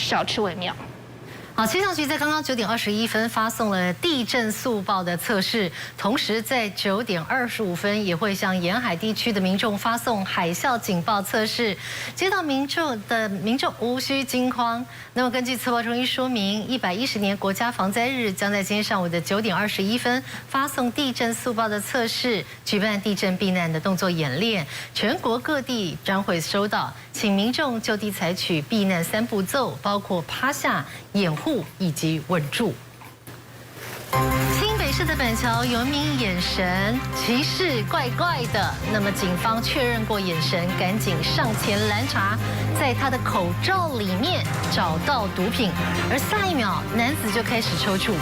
少吃为妙。好，气象局在刚刚9点21分发送了地震速报的测试，同时在9点25分也会向沿海地区的民众发送海啸警报测试。接到民众无需惊慌。那么根据测报中心说明，110年国家防灾日将在今天上午的9点21分发送地震速报的测试，举办地震避难的动作演练，全国各地将会收到，请民众就地采取避难3步骤，包括趴下、掩护以及稳住。新北市的板桥有一名眼神歧视怪怪的，那么警方确认过眼神，赶紧上前拦查，在他的口罩里面找到毒品，而下一秒男子就开始抽搐。